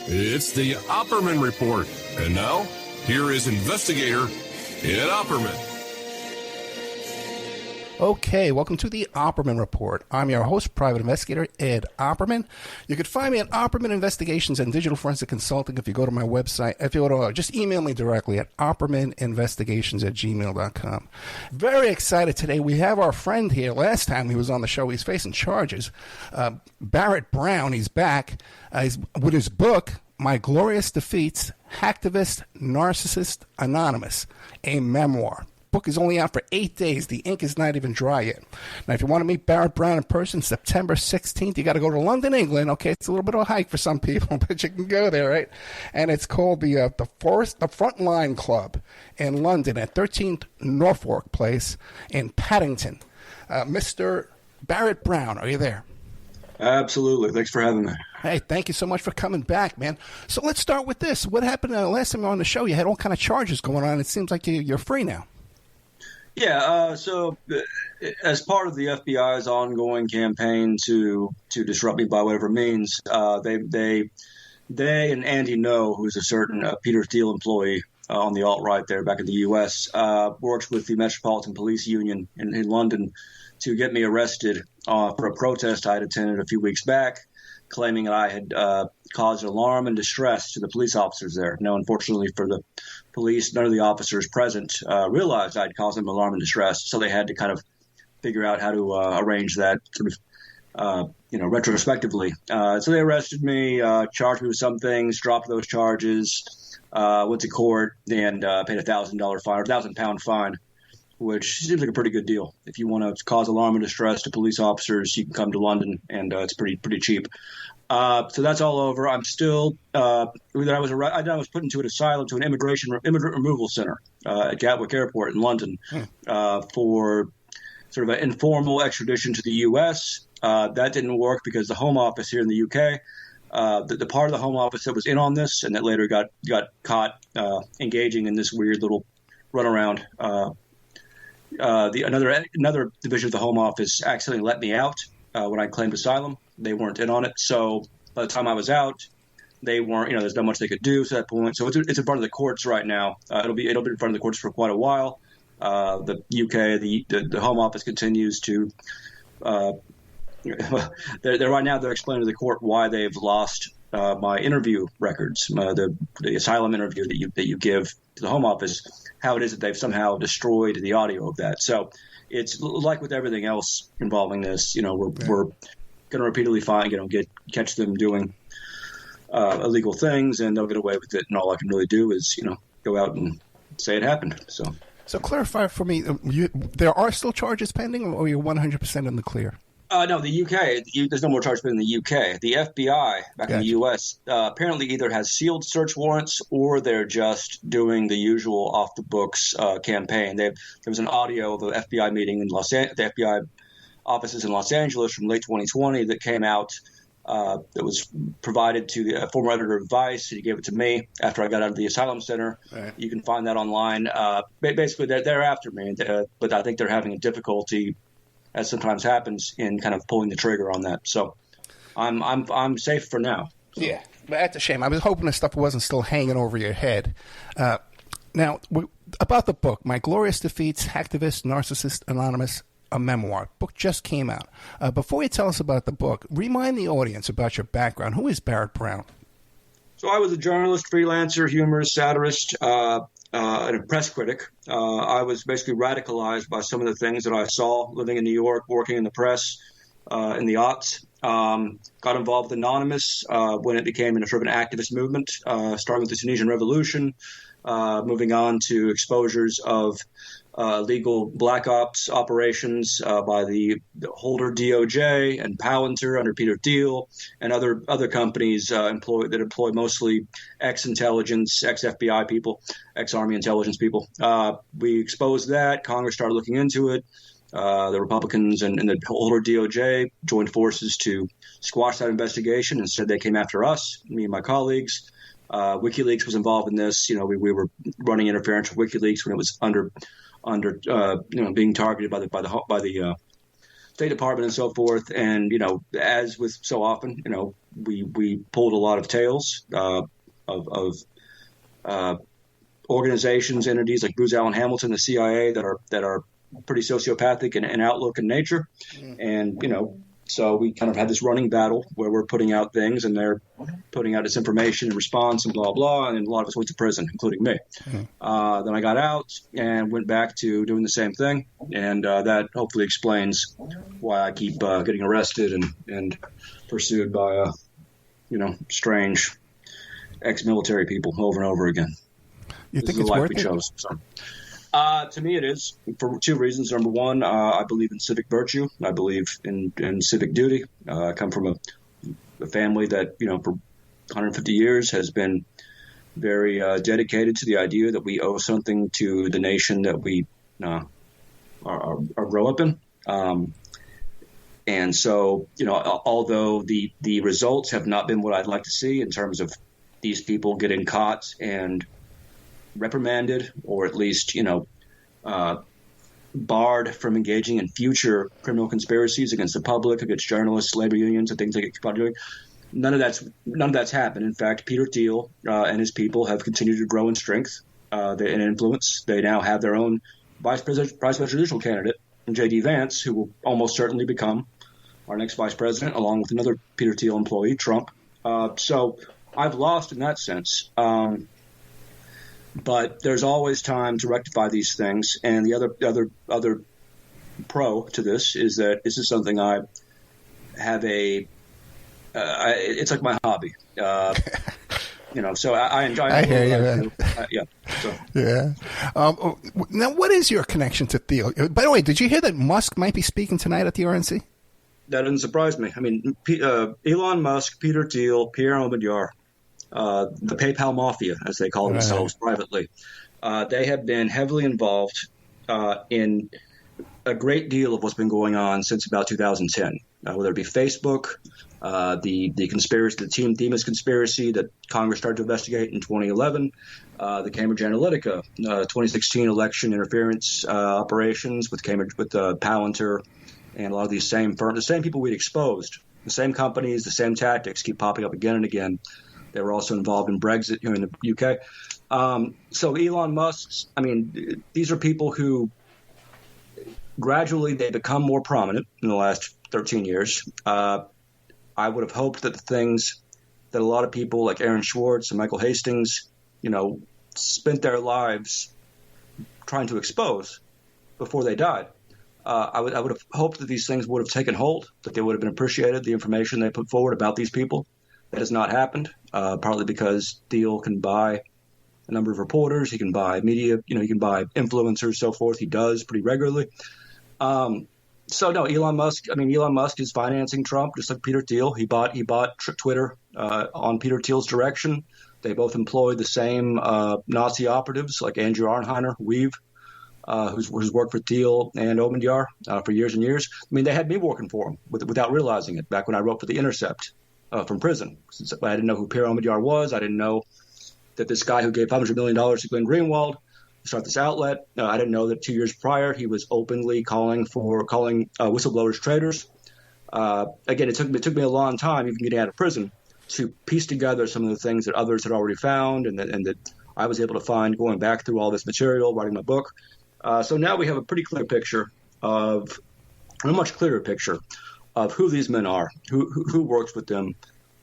It's the Opperman Report. And now, here is investigator Ed Opperman. Okay, welcome to the Opperman Report. I'm your host, private investigator Ed Opperman. You can find me at Opperman Investigations and Digital Forensic Consulting if you go to my website. If you go to, just email me directly at oppermaninvestigations@gmail.com. Very excited today. We have our friend here. Last time he was on the show, he's facing charges. Barrett Brown, he's back with his book, My Glorious Defeats, Hacktivist, Narcissist, Anonymous, a memoir. Book is only out for 8 days. The ink is not even dry yet. Now, if you want to meet Barrett Brown in person, September 16th, you got to go to London, England. Okay, it's a little bit of a hike for some people, but you can go there, right? And it's called the Frontline Club in London at 13th Norfolk Place in Paddington. Mr. Barrett Brown, are you there? Absolutely. Thanks for having me. Hey, thank you so much for coming back, man. So let's start with this. What happened last time you were on the show? You had all kind of charges going on. It seems like you're free now. Yeah, so as part of the FBI's ongoing campaign to disrupt me by whatever means, they and Andy No, who's a certain Peter Thiel employee on the alt-right there back in the U.S., works with the Metropolitan Police Union in London to get me arrested for a protest I had attended a few weeks back, claiming that I had caused alarm and distress to the police officers there. Now, unfortunately for the police, none of the officers present realized I'd caused them alarm and distress, so they had to kind of figure out how to arrange that sort of, retrospectively. So they arrested me, charged me with some things, dropped those charges, went to court, and paid £1,000 fine, or £1,000 fine, which seems like a pretty good deal. If you want to cause alarm and distress to police officers, you can come to London, and it's pretty cheap. So that's all over. I'm still I was put into an asylum, to an immigrant removal center at Gatwick Airport in London for sort of an informal extradition to the U.S. That didn't work because the Home Office here in the U.K., the part of the Home Office that was in on this and that later got caught engaging in this weird little runaround. Another division of the Home Office accidentally let me out when I claimed asylum. They weren't in on it, so by the time I was out, they weren't. There's not much they could do at that point. So it's in front of the courts right now. It'll be in front of the courts for quite a while. The UK, the Home Office continues to. They're right now. They're explaining to the court why they've lost my interview records, the asylum interview that you give to the Home Office. How it is that they've somehow destroyed the audio of that. So it's like with everything else involving this. We're going to repeatedly catch them doing illegal things, and they'll get away with it. And all I can really do is, go out and say it happened. So clarify for me, there are still charges pending, or you're 100% in the clear? No, the UK, there's no more charges in the UK. The FBI back in the US apparently either has sealed search warrants or they're just doing the usual off-the-books campaign. There was an audio of the FBI meeting in the FBI offices in Los Angeles from late 2020 that came out that was provided to the former editor of Vice. He gave it to me after I got out of the asylum center. Right. You can find that online. Basically, they're after me, but I think they're having a difficulty, as sometimes happens, in kind of pulling the trigger on that. So I'm safe for now. So. Yeah, but that's a shame. I was hoping this stuff wasn't still hanging over your head. Now, about the book, My Glorious Defeats, Hacktivist, Narcissist, Anonymous, a memoir. Book just came out. Before you tell us about the book, remind the audience about your background. Who is Barrett Brown? So I was a journalist, freelancer, humorist, satirist, and a press critic. I was basically radicalized by some of the things that I saw living in New York, working in the press in the aughts. Got involved with Anonymous when it became sort of an activist movement, starting with the Tunisian Revolution, moving on to exposures of legal black ops operations by the Holder DOJ and Palantir under Peter Thiel and other companies that employ mostly ex-intelligence, ex-FBI people, ex-Army intelligence people. We exposed that. Congress started looking into it. The Republicans and the Holder DOJ joined forces to squash that investigation. Instead, they came after us, me and my colleagues. WikiLeaks was involved in this. We were running interference with WikiLeaks when it was under being targeted by the State Department and so forth. And, as with so often, we pulled a lot of tails of organizations, entities like Booz Allen Hamilton, the CIA, that are pretty sociopathic in outlook and nature. And, so we kind of had this running battle where we're putting out things and they're putting out disinformation in response and blah, blah. And a lot of us went to prison, including me. Then I got out and went back to doing the same thing. And that hopefully explains why I keep getting arrested and pursued by, strange ex-military people over and over again. You think it's worth it? Chose, so. To me, it is, for two reasons. Number one, I believe in civic virtue. I believe in civic duty. I come from a family that, for 150 years has been very dedicated to the idea that we owe something to the nation that we are grow up in. And so, although the results have not been what I'd like to see in terms of these people getting caught and reprimanded, or at least, barred from engaging in future criminal conspiracies against the public, against journalists, labor unions, and things they keep on doing. None of that's happened. In fact, Peter Thiel and his people have continued to grow in strength and influence. They now have their own vice presidential candidate, J.D. Vance, who will almost certainly become our next vice president, along with another Peter Thiel employee, Trump. So I've lost in that sense. But there's always time to rectify these things. And the other pro to this is that this is something I have it's like my hobby. So I enjoy it. I hear you, man. Yeah. Now, what is your connection to Thiel? By the way, did you hear that Musk might be speaking tonight at the RNC? That didn't surprise me. I mean, Elon Musk, Peter Thiel, Pierre Omidyar, the PayPal mafia, as they call themselves privately, they have been heavily involved in a great deal of what's been going on since about 2010, whether it be Facebook, the conspiracy, the Team Themis conspiracy that Congress started to investigate in 2011, the Cambridge Analytica 2016 election interference operations with Palantir, and a lot of these same firms, the same people we'd exposed, the same companies, the same tactics keep popping up again and again. They were also involved in Brexit here in the UK. So Elon Musk, these are people who gradually they become more prominent in the last 13 years. I would have hoped that the things that a lot of people like Aaron Swartz and Michael Hastings, spent their lives trying to expose before they died. I would have hoped that these things would have taken hold, that they would have been appreciated, the information they put forward about these people. That has not happened, partly because Thiel can buy a number of reporters. He can buy media, he can buy influencers, so forth. He does pretty regularly. So no, Elon Musk is financing Trump, just like Peter Thiel. He bought Twitter on Peter Thiel's direction. They both employed the same Nazi operatives like Andrew Arnheiner, who's worked for Thiel and Omidyar for years and years. They had me working for him without realizing it back when I wrote for The Intercept. From prison. I didn't know who Pierre Omidyar was. I didn't know that this guy who gave $500 million to Glenn Greenwald to start this outlet. I didn't know that 2 years prior he was openly calling whistleblowers traitors. Again, it took me a long time, even getting out of prison, to piece together some of the things that others had already found and that I was able to find going back through all this material, writing my book. So now we have a pretty clear picture a much clearer picture of who these men are, who works with them,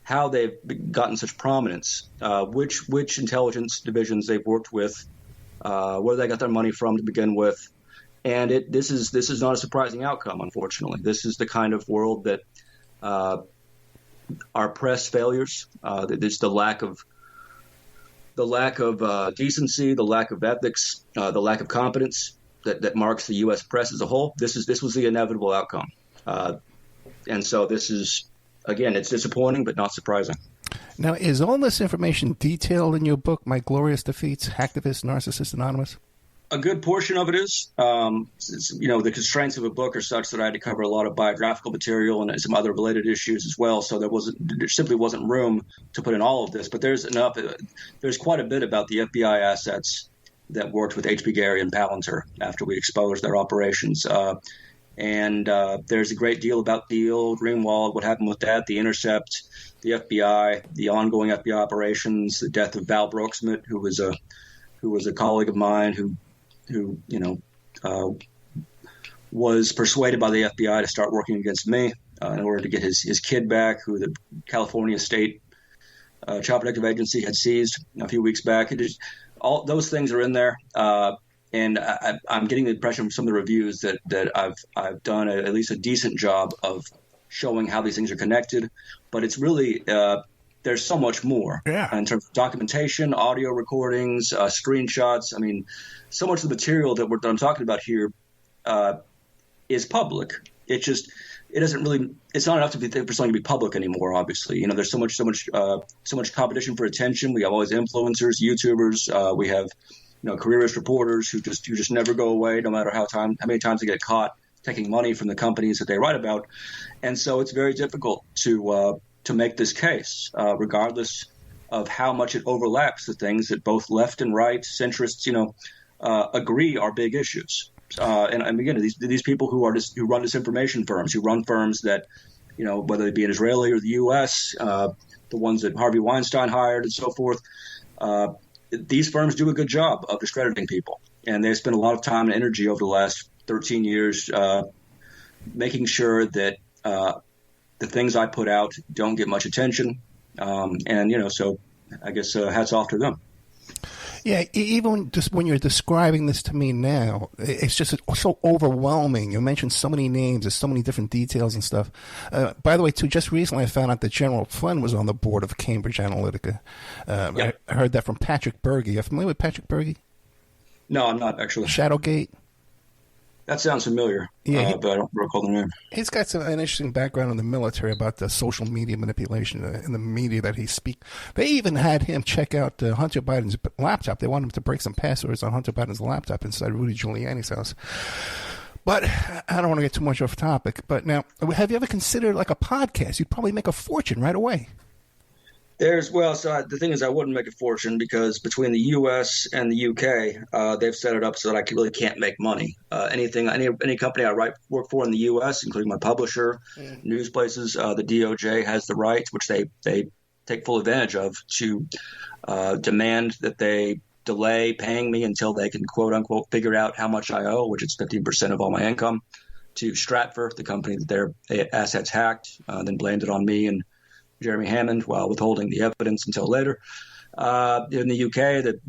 how they've gotten such prominence, which intelligence divisions they've worked with, where they got their money from to begin with. And this is not a surprising outcome, unfortunately. This is the kind of world that our press failures, there's the lack of decency, the lack of ethics, the lack of competence that marks the U.S. press as a whole. This was the inevitable outcome. And so this is, again, it's disappointing, but not surprising. Now, is all this information detailed in your book, My Glorious Defeats, Hacktivist, Narcissist, Anonymous? A good portion of it is. The constraints of a book are such that I had to cover a lot of biographical material and some other related issues as well. So there simply wasn't room to put in all of this. But there's enough. There's quite a bit about the FBI assets that worked with H.B. Gary and Palantir after we exposed their operations. And there's a great deal about Deal, Greenwald, what happened with that, the Intercept, the FBI, the ongoing FBI operations, the death of Val Brooksmith, who was a colleague of mine who was persuaded by the FBI to start working against me in order to get his kid back, who the California State Child Protective Agency had seized a few weeks back. All those things are in there, and I'm getting the impression from some of the reviews that I've done at least a decent job of showing how these things are connected. But it's really there's so much more in terms of documentation, audio recordings, screenshots. I mean, so much of the material that I'm talking about here is public. It doesn't really. It's not enough for something to be public anymore. Obviously, there's so much competition for attention. We have all these influencers, YouTubers. We have, careerist reporters who just never go away, no matter how many times they get caught taking money from the companies that they write about. And so it's very difficult to make this case, regardless of how much it overlaps the things that both left and right centrists, agree are big issues. And again, these people who run disinformation firms, who run firms that, whether they be in Israeli or the U.S., the ones that Harvey Weinstein hired and so forth, these firms do a good job of discrediting people. And they spend a lot of time and energy over the last 13 years making sure that the things I put out don't get much attention. So I guess hats off to them. Yeah, even just when you're describing this to me now, it's just so overwhelming. You mentioned so many names, there's so many different details and stuff. By the way, too, just recently I found out that General Flynn was on the board of Cambridge Analytica. I heard that from Patrick Berge. Are you familiar with Patrick Berge? No, I'm not, actually. Shadowgate? That sounds familiar, but I don't recall the name. He's got an interesting background in the military about the social media manipulation in the media that he speaks. They even had him check out Hunter Biden's laptop. They wanted him to break some passwords on Hunter Biden's laptop inside Rudy Giuliani's house. But I don't want to get too much off topic. But now, have you ever considered like a podcast? You'd probably make a fortune right away. So the thing is, I wouldn't make a fortune because between the U.S. and the U.K., they've set it up so that I really can't make money. Any company I work for in the U.S., including my publisher, news places, the DOJ has the right, which they take full advantage of, to demand that they delay paying me until they can, quote unquote, figure out how much I owe, which is 15% of all my income, to Stratfor, the company that their assets hacked, then blamed it on me and Jeremy Hammond while withholding the evidence until later. In the UK, the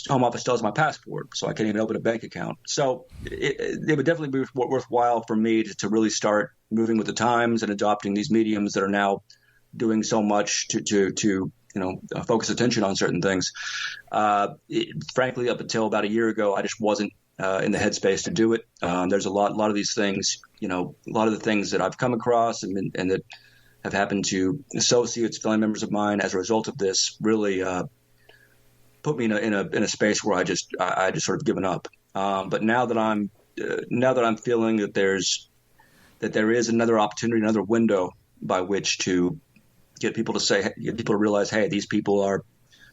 Home Office still has my passport, so I can't even open a bank account. So it would definitely be worthwhile for me to really start moving with the times and adopting these mediums that are now doing so much to focus attention on certain things. Frankly, up until about a year ago, I just wasn't in the headspace to do it. There's a lot of these things, a lot of the things that I've come across and that have happened to associates, family members of mine as a result of this really put me in a space where I just sort of given up. But now that I'm feeling that there is another opportunity, another window by which to get people to realize, hey, these people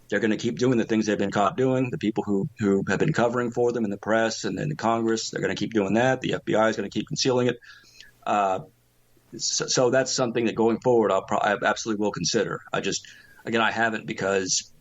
they're going to keep doing the things they've been caught doing. The people who have been covering for them in the press and in the Congress, they're going to keep doing that. The FBI is going to keep concealing it. So that's something that going forward I absolutely will consider. I haven't because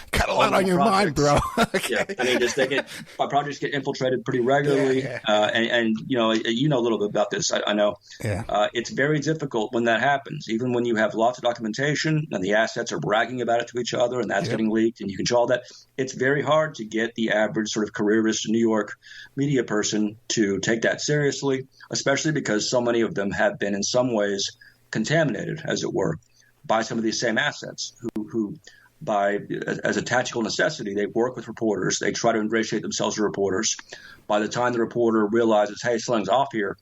got a lot on your mind, bro. Okay. Yeah, my projects get infiltrated pretty regularly, and you know a little bit about this. I know. Yeah. It's very difficult when that happens, even when you have lots of documentation and the assets are bragging about it to each other, and that's getting leaked, and you control that. It's very hard to get the average sort of careerist New York media person to take that seriously, especially because so many of them have been in some ways contaminated, as it were, by some of these same assets who as a tactical necessity, they work with reporters. They try to ingratiate themselves to reporters. By the time the reporter realizes, hey, something's off here,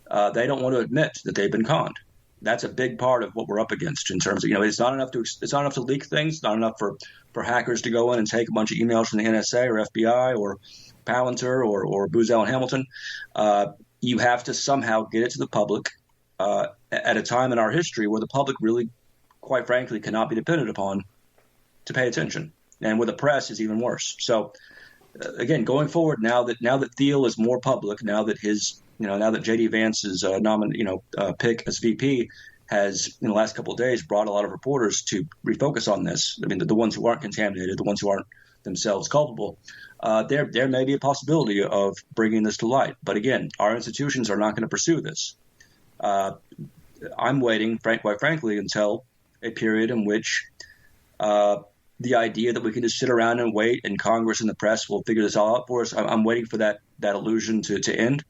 they don't want to admit that they've been conned. That's a big part of what we're up against in terms of, it's not enough to leak things. It's not enough for hackers to go in and take a bunch of emails from the NSA or FBI or Palantir or Boozel and Hamilton. You have to somehow get it to the public at a time in our history where the public really, quite frankly, cannot be depended upon to pay attention, and with the press is even worse. So again, going forward, now that Thiel is more public, now that J.D. Vance's pick as VP has, in the last couple of days, brought a lot of reporters to refocus on this. I mean, the ones who aren't contaminated, the ones who aren't themselves culpable, there may be a possibility of bringing this to light. But again, our institutions are not going to pursue this. I'm waiting, quite frankly, until a period in which the idea that we can just sit around and wait and Congress and the press will figure this all out for us. I'm waiting for that illusion to end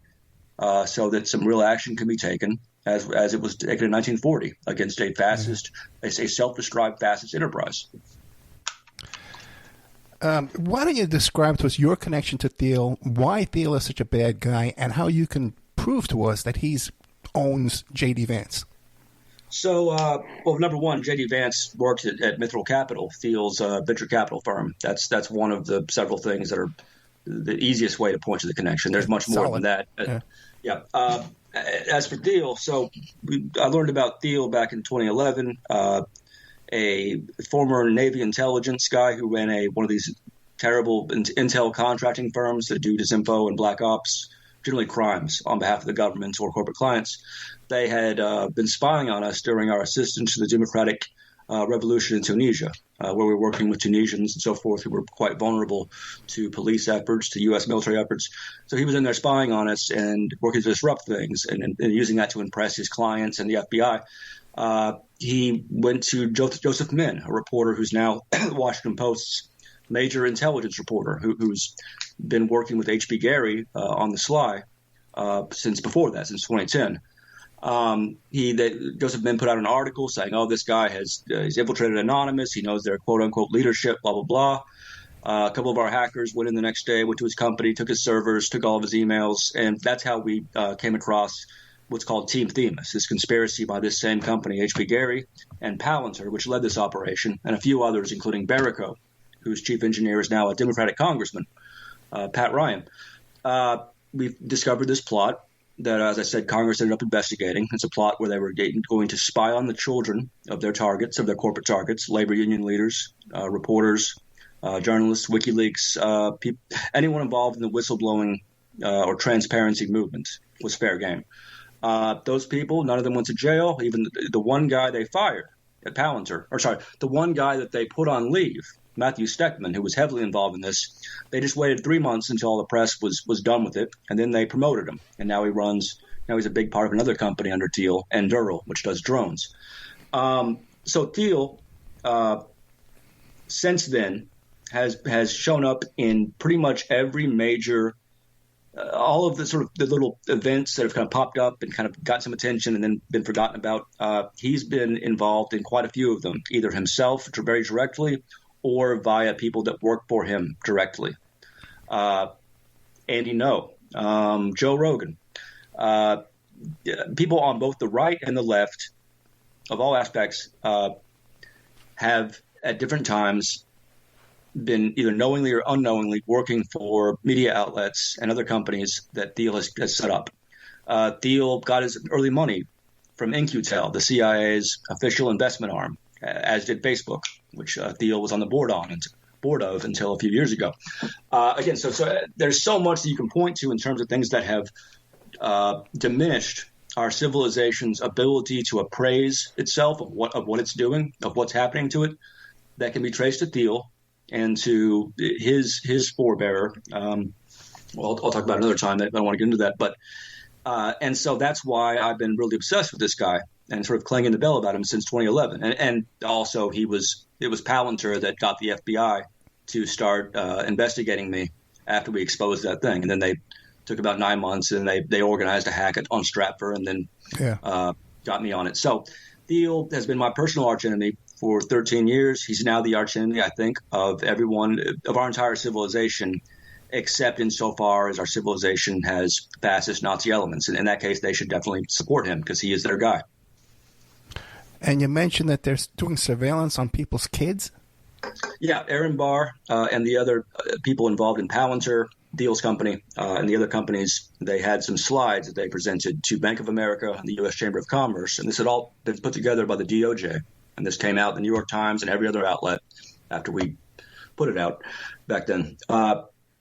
so that some real action can be taken as it was taken in 1940 against a fascist, a self-described fascist enterprise. Why don't you describe to us your connection to Thiel, why Thiel is such a bad guy, and how you can prove to us that he owns J.D. Vance? So, number one, J.D. Vance works at Mithril Capital, Thiel's venture capital firm. That's one of the several things that are the easiest way to point to the connection. There's much more than that. Yeah. As for Thiel, I learned about Thiel back in 2011. A former Navy intelligence guy who ran one of these terrible intel contracting firms that do disinfo and black ops, generally crimes on behalf of the government or corporate clients. They had been spying on us during our assistance to the democratic revolution in Tunisia, where we were working with Tunisians and so forth who were quite vulnerable to police efforts, to U.S. military efforts. So he was in there spying on us and working to disrupt things and using that to impress his clients and the FBI. He went to Joseph Min, a reporter who's now Washington Post's major intelligence reporter, who's been working with H.B. Gary on the sly since before that, since 2010. Joseph Min put out an article saying, this guy he's infiltrated Anonymous. He knows their quote unquote leadership, blah, blah, blah. A couple of our hackers went in the next day, went to his company, took his servers, took all of his emails. And that's how we came across what's called Team Themis, this conspiracy by this same company, H.B. Gary and Palantir, which led this operation, and a few others, including Barrett, whose chief engineer is now a Democratic congressman, Pat Ryan. We've discovered this plot that, as I said, Congress ended up investigating. It's a plot where they were going to spy on the children of their targets, of their corporate targets, labor union leaders, reporters, journalists, WikiLeaks, anyone involved in the whistleblowing or transparency movement was fair game. Those people, none of them went to jail. Even the one guy they fired at Palantir, the one guy that they put on leave, Matthew Steckman, who was heavily involved in this, they just waited 3 months until all the press was done with it, and then they promoted him. And now he's a big part of another company under Thiel, Endural, which does drones. So Thiel, since then, has shown up in pretty much every major all of the sort of the little events that have kind of popped up and kind of got some attention and then been forgotten about. He's been involved in quite a few of them, either himself very directly or via people that work for him directly. Andy Ngo, Joe Rogan, people on both the right and the left of all aspects have at different times been either knowingly or unknowingly working for media outlets and other companies that Thiel has set up. Thiel got his early money from InQtel, the CIA's official investment arm, as did Facebook, which Thiel was on the board of until a few years ago. Again, so there's so much that you can point to in terms of things that have diminished our civilization's ability to appraise itself of what it's doing, of what's happening to it, that can be traced to Thiel and to his forebearer. I'll talk about it another time. I don't want to get into that. But and so that's why I've been really obsessed with this guy and sort of clanging the bell about him since 2011. And also it was Palantir that got the FBI to start investigating me after we exposed that thing. And then they took about 9 months and they organized a hack on Stratfor and then got me on it. So Thiel has been my personal archenemy for 13 years. He's now the archenemy, I think, of everyone, of our entire civilization, except insofar as our civilization has fascist Nazi elements. And in that case, they should definitely support him because he is their guy. And you mentioned that they're doing surveillance on people's kids? Yeah, Aaron Barr and the other people involved in Palantir, Thiel's company, and the other companies, they had some slides that they presented to Bank of America and the U.S. Chamber of Commerce. And this had all been put together by the DOJ. And this came out in the New York Times and every other outlet after we put it out back then.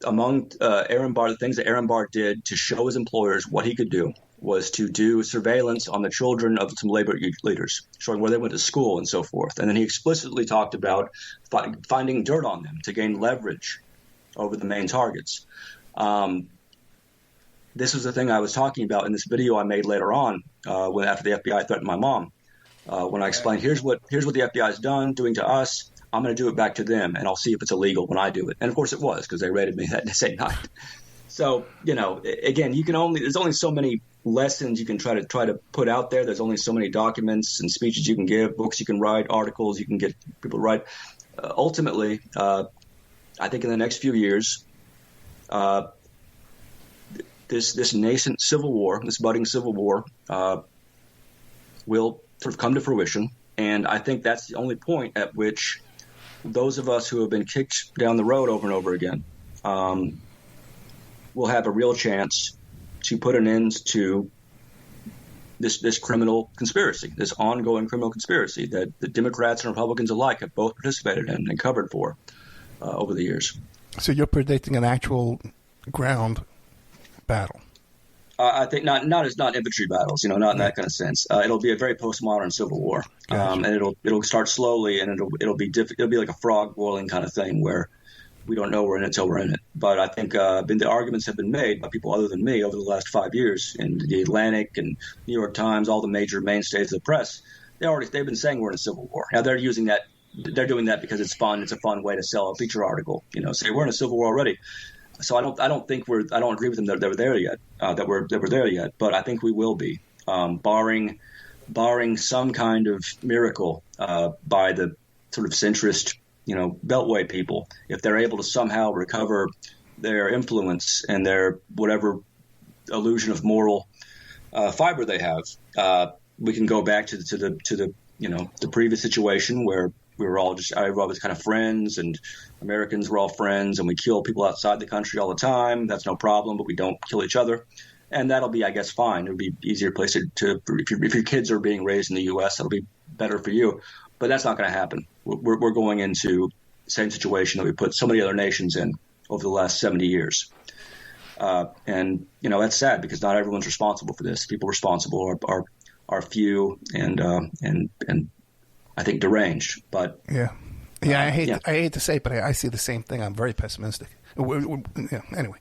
among Aaron Barr, the things that Aaron Barr did to show his employers what he could do was to do surveillance on the children of some labor leaders, showing where they went to school and so forth. And then he explicitly talked about finding dirt on them to gain leverage over the main targets. This was the thing I was talking about in this video I made later on after the FBI threatened my mom. When I explained, here's what the FBI is doing to us. I'm going to do it back to them, and I'll see if it's illegal when I do it. And of course it was, because they raided me that same night. So, again, there's only so many lessons you can try to put out there. There's only so many documents and speeches you can give, books you can write, articles you can get people to write. Ultimately, I think in the next few years, this nascent civil war, this budding civil war, will sort of come to fruition. And I think that's the only point at which those of us who have been kicked down the road over and over again will have a real chance to put an end to this criminal conspiracy, this ongoing criminal conspiracy that the Democrats and Republicans alike have both participated in and covered for over the years. So you're predicting an actual ground battle? I think not infantry battles, not in that kind of sense. It'll be a very postmodern civil war, Gotcha. and it'll start slowly, and it'll be like a frog boiling kind of thing where we don't know we're in it till we're in it. But I think the arguments have been made by people other than me over the last 5 years in the Atlantic and New York Times, all the major mainstays of the press. They've been saying we're in a civil war. Now they're using that. They're doing that because it's fun. It's a fun way to sell a feature article. Say we're in a civil war already. So I don't agree with them that we're there yet. That we're there yet. But I think we will be, barring some kind of miracle by the sort of centrist, Beltway people. If they're able to somehow recover their influence and their whatever illusion of moral fiber they have, we can go back to the previous situation where everyone was kind of friends, and Americans were all friends, and we kill people outside the country all the time. That's no problem, but we don't kill each other. And that'll be, I guess, fine. It'll be easier place to if your kids are being raised in the U.S., that'll be better for you. But that's not going to happen. We're going into the same situation that we put so many other nations in over the last 70 years. And that's sad because not everyone's responsible for this. People responsible are few and I think deranged. But I hate to say it, but I see the same thing. I'm very pessimistic. Anyway,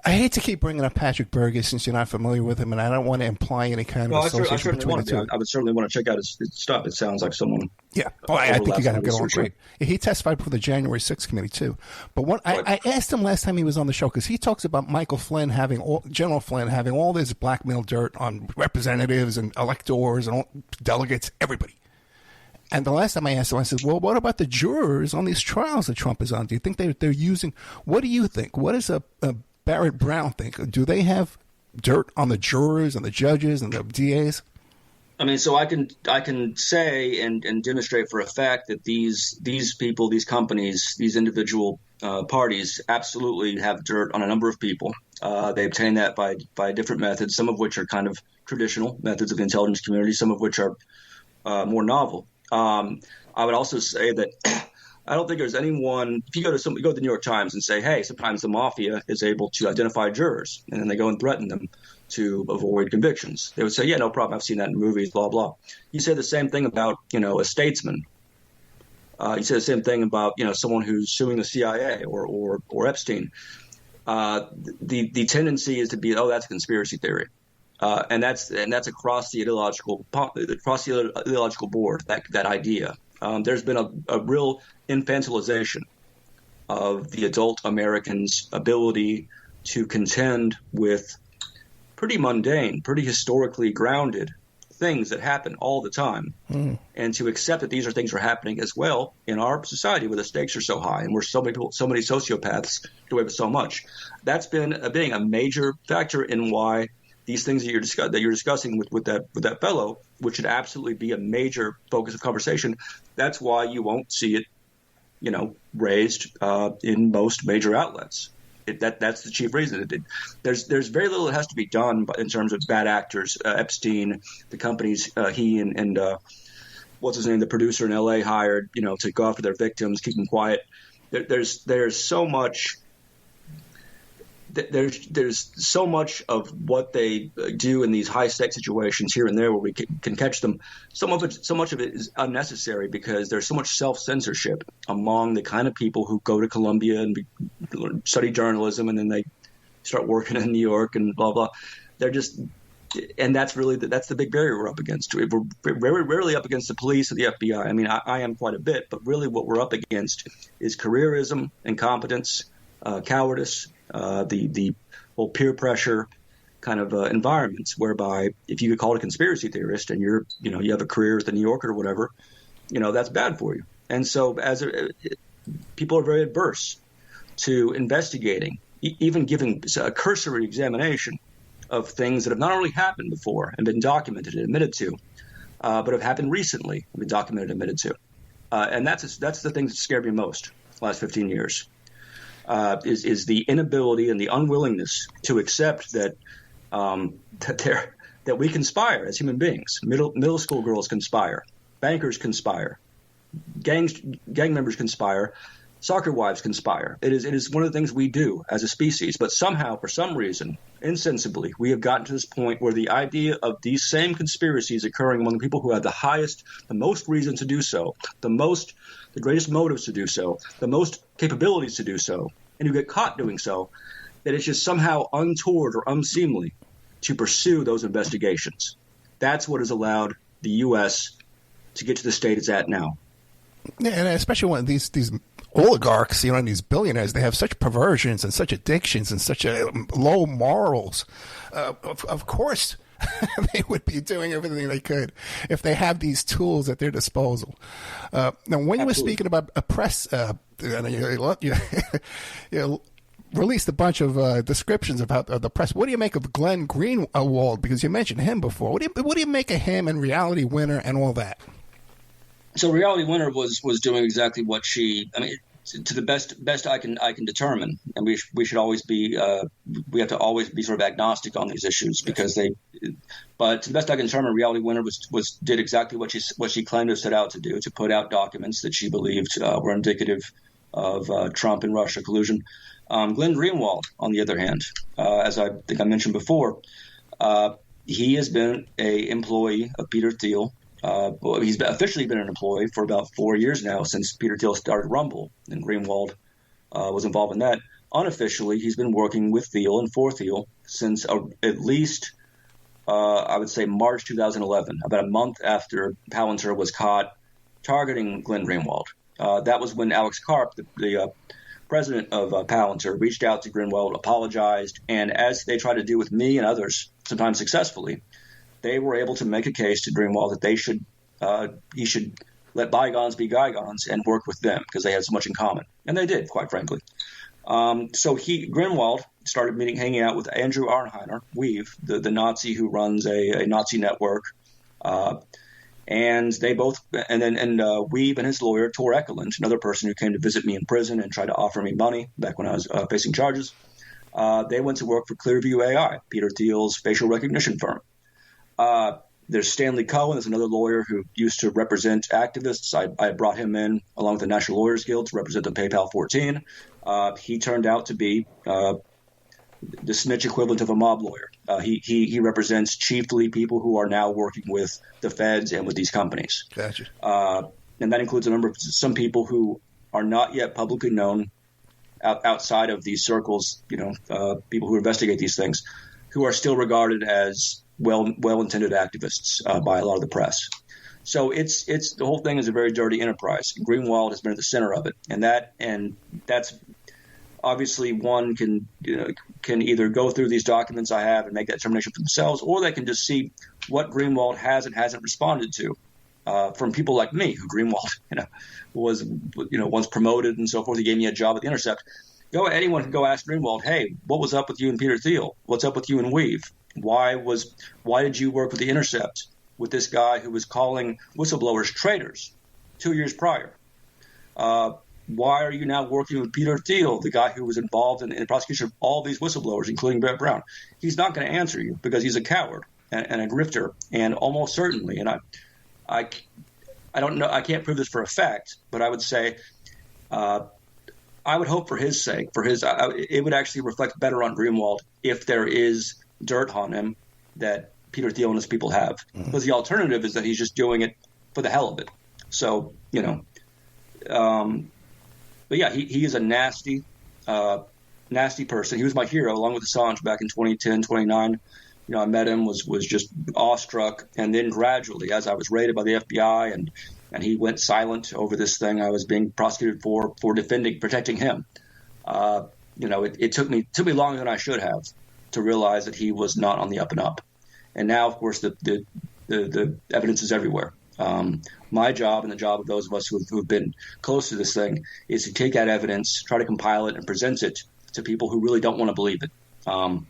I hate to keep bringing up Patrick Burgess since you're not familiar with him, and I don't want to imply any kind of association between the two. I would certainly want to check out his stuff. It sounds like someone. Yeah, well, I think you got to get on great. He testified before the January 6th committee too. But I asked him last time he was on the show because he talks about General Flynn having all this blackmail dirt on representatives and electors and delegates, everybody. And the last time I asked him, I said, well, what about the jurors on these trials that Trump is on? Do you think they're using – what do you think? What does a Barrett Brown think? Do they have dirt on the jurors and the judges and the DAs? I mean, so I can say and demonstrate for a fact that these people, these companies, these individual parties absolutely have dirt on a number of people. They obtain that by different methods, some of which are kind of traditional methods of the intelligence community, some of which are more novel. I would also say that I don't think there's anyone. If you go to the New York Times and say, "Hey, sometimes the mafia is able to identify jurors," and then they go and threaten them to avoid convictions, they would say, "Yeah, no problem. I've seen that in movies." Blah blah. You say the same thing about a statesman. You say the same thing about someone who's suing the CIA or Epstein. The tendency is to be, "Oh, that's a conspiracy theory." And that's across the ideological board, that idea. There's been a real infantilization of the adult American's ability to contend with pretty mundane, pretty historically grounded things that happen all the time, and to accept that these are things that are happening as well in our society where the stakes are so high and where so many sociopaths get away with so much. That's been being a major factor in why these things that you're discussing with that fellow, which should absolutely be a major focus of conversation. That's why you won't see it, raised in most major outlets. That's the chief reason. There's very little that has to be done in terms of bad actors. Epstein, the companies he and what's his name, the producer in L.A. hired, to go after their victims, keep them quiet. There's so much there's so much of what they do in these high stakes situations here and there where we can catch them. So much of it is unnecessary because there's so much self-censorship among the kind of people who go to Columbia and study journalism and then they start working in New York and blah blah. They're just, and that's the big barrier we're up against. We're very rarely up against the police or the FBI. I mean, I am quite a bit, but really what we're up against is careerism, incompetence, cowardice. The whole peer pressure kind of environments whereby if you get called a conspiracy theorist and you have a career at the New Yorker or whatever, that's bad for you. And so people are very adverse to investigating, even giving a cursory examination of things that have not only happened before and been documented and admitted to, but have happened recently and been documented and admitted to. And that's the thing that scared me most the last 15 years. Is the inability and the unwillingness to accept that that we conspire as human beings. Middle school girls conspire, bankers conspire, gang members conspire, soccer wives conspire. It is one of the things we do as a species. But somehow, for some reason, insensibly, we have gotten to this point where the idea of these same conspiracies occurring among the people who have the most reason to do so, the greatest motives to do so, the most capabilities to do so, and who get caught doing so, that it's just somehow untoward or unseemly to pursue those investigations. That's what has allowed the U.S. to get to the state it's at now. Yeah, and especially when these oligarchs, and these billionaires, they have such perversions and such addictions and such low morals. Of course, they would be doing everything they could if they have these tools at their disposal. Now, when you were speaking about a press, you released a bunch of descriptions about the press. What do you make of Glenn Greenwald? Because you mentioned him before. What do you make of him and Reality Winner and all that? So Reality Winner was doing exactly what to the best I can determine, and we should always be we have to always be sort of agnostic on these issues because but to the best I can determine, Reality Winner did exactly what she claimed to have set out to do, to put out documents that she believed were indicative of Trump and Russia collusion. Glenn Greenwald, on the other hand, as I think I mentioned before, he has been an employee of Peter Thiel. He's officially been an employee for about 4 years now since Peter Thiel started Rumble, and Greenwald was involved in that. Unofficially, he's been working with Thiel and for Thiel since at least, I would say, March 2011, about a month after Palantir was caught targeting Glenn Greenwald. That was when Alex Karp, the president of Palantir, reached out to Greenwald, apologized, and as they tried to do with me and others, sometimes successfully, they were able to make a case to Greenwald that he should let bygones be bygones and work with them because they had so much in common. And they did, quite frankly. So Greenwald started hanging out with Andrew Arnheiner, Weave, the Nazi who runs a Nazi network. And they both, and Weave and his lawyer, Tor Ekelund, another person who came to visit me in prison and tried to offer me money back when I was facing charges, they went to work for Clearview AI, Peter Thiel's facial recognition firm. There's Stanley Cohen, there's another lawyer who used to represent activists. I brought him in along with the National Lawyers Guild to represent the PayPal 14. He turned out to be the snitch equivalent of a mob lawyer. He represents chiefly people who are now working with the feds and with these companies. Gotcha. And that includes some people who are not yet publicly known outside of these circles, people who investigate these things, who are still regarded as well-intended activists by a lot of the press. So it's the whole thing is a very dirty enterprise. Greenwald has been at the center of it, and that's obviously one can either go through these documents I have and make that determination for themselves, or they can just see what Greenwald has and hasn't responded to from people like me, who Greenwald was once promoted and so forth. He gave me a job at The Intercept. Anyone can go ask Greenwald, hey, what was up with you and Peter Thiel? What's up with you and Weave? Why did you work with The Intercept with this guy who was calling whistleblowers traitors 2 years prior? Why are you now working with Peter Thiel, the guy who was involved in the prosecution of all these whistleblowers, including Barrett Brown? He's not going to answer you because he's a coward and a grifter, and almost certainly, and I don't know, I can't prove this for a fact, but I would say I would hope for his sake, it would actually reflect better on Greenwald if there is dirt on him that Peter Thiel and his people have. Because the alternative is that he's just doing it for the hell of it. So, but yeah, he is a nasty person. He was my hero along with Assange back in 2010, 2009. I met him, was just awestruck. And then gradually, as I was raided by the FBI and he went silent over this thing I was being prosecuted for protecting him. It took me longer than I should have to realize that he was not on the up and up. And now, of course, the evidence is everywhere. My job and the job of those of us who've been close to this thing is to take that evidence, try to compile it, and present it to people who really don't want to believe it. And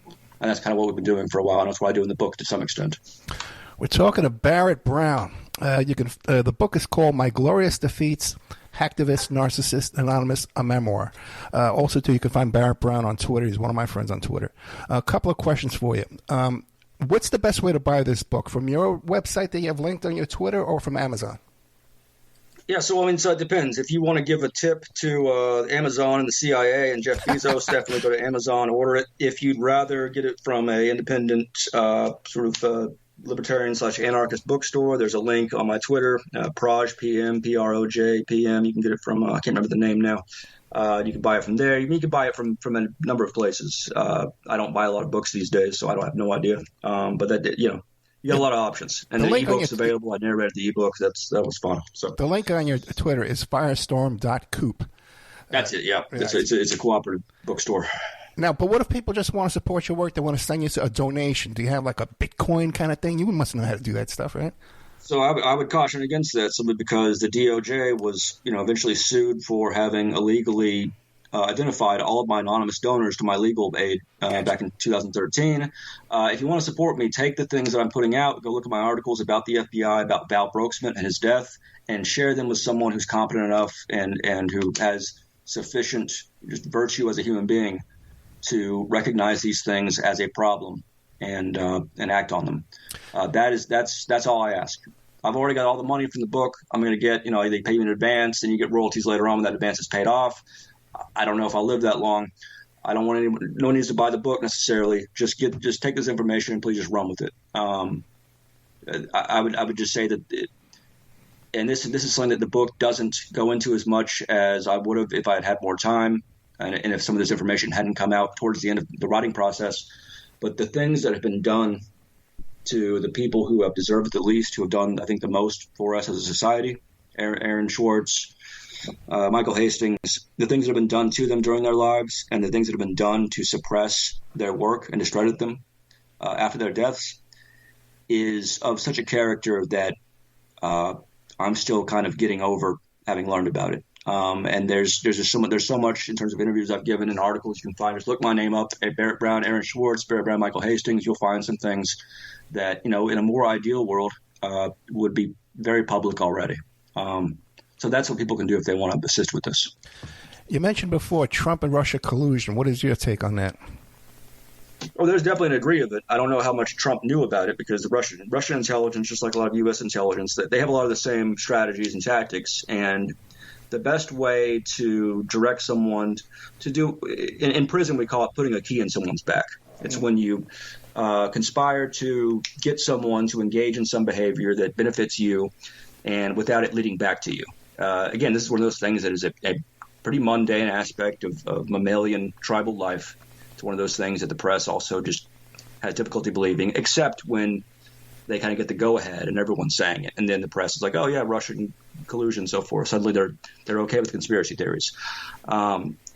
that's kind of what we've been doing for a while, and that's what I do in the book to some extent. We're talking to Barrett Brown. The book is called My Glorious Defeats, Hacktivist, Narcissist, Anonymous, a Memoir. Also, too, you can find Barrett Brown on Twitter. He's one of my friends on Twitter. A couple of questions for you. What's the best way to buy this book? From your website that you have linked on your Twitter or from Amazon? Yeah, so it depends. If you want to give a tip to Amazon and the CIA and Jeff Bezos, definitely go to Amazon, order it. If you'd rather get it from an independent libertarian/anarchist bookstore, there's a link on my Twitter, Proj PM, Proj PM. You can get it from, I can't remember the name now. You can buy it from there. You can buy it from a number of places. I don't buy a lot of books these days, so I have no idea. But that, you got a lot of options. And the ebook's available. I narrated the ebook. That was fun. So the link on your Twitter is firestorm.coop. That's it, yeah. It's a cooperative bookstore. Now, but what if people just want to support your work? They want to send you a donation. Do you have like a Bitcoin kind of thing? You must know how to do that stuff, right? So I would caution against that simply because the DOJ was, eventually sued for having illegally identified all of my anonymous donors to my legal aid back in 2013. If you want to support me, take the things that I'm putting out, go look at my articles about the FBI, about Val Brooksman and his death, and share them with someone who's competent enough and who has sufficient virtue as a human being to recognize these things as a problem and act on them. That's all I ask. I've already got all the money from the book. I'm going to get, they pay you in advance, and you get royalties later on when that advance is paid off. I don't know if I'll live that long. I don't want anyone. No one needs to buy the book necessarily. Just take this information and please just run with it. I would just say that, and this is something that the book doesn't go into as much as I would have if I had had more time, and if some of this information hadn't come out towards the end of the writing process. But the things that have been done to the people who have deserved it the least, who have done, I think, the most for us as a society, Aaron Schwartz, Michael Hastings, the things that have been done to them during their lives and the things that have been done to suppress their work and discredit them after their deaths is of such a character that I'm still kind of getting over having learned about it. And there's so much in terms of interviews I've given and articles you can find. Just look my name up at Barrett Brown, Aaron Schwartz, Barrett Brown, Michael Hastings. You'll find some things that, in a more ideal world would be very public already. So that's what people can do if they want to assist with this. You mentioned before Trump and Russia collusion. What is your take on that? Oh, there's definitely a degree of it. I don't know how much Trump knew about it because the Russian intelligence, just like a lot of U.S. intelligence, they have a lot of the same strategies and tactics. And the best way to direct someone to do in prison, we call it putting a key in someone's back. It's when you conspire to get someone to engage in some behavior that benefits you and without it leading back to you. Again, this is one of those things that is a pretty mundane aspect of mammalian tribal life. It's one of those things that the press also just has difficulty believing, except when they kind of get the go-ahead and everyone's saying it. And then the press is like, oh, yeah, Russian collusion and so forth. Suddenly they're okay with conspiracy theories.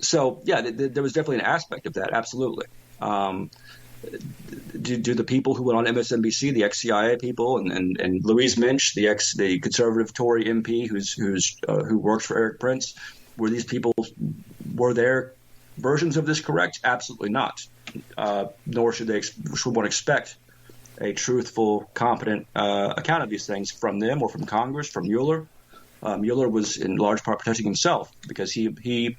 So, yeah, there was definitely an aspect of that, absolutely. Do the people who went on MSNBC, the ex-CIA people, and Louise Minch, the conservative Tory MP who works for Eric Prince, were their versions of this correct? Absolutely not. Nor should one expect a truthful, competent account of these things from them or from Congress, from Mueller. Mueller was in large part protecting himself because the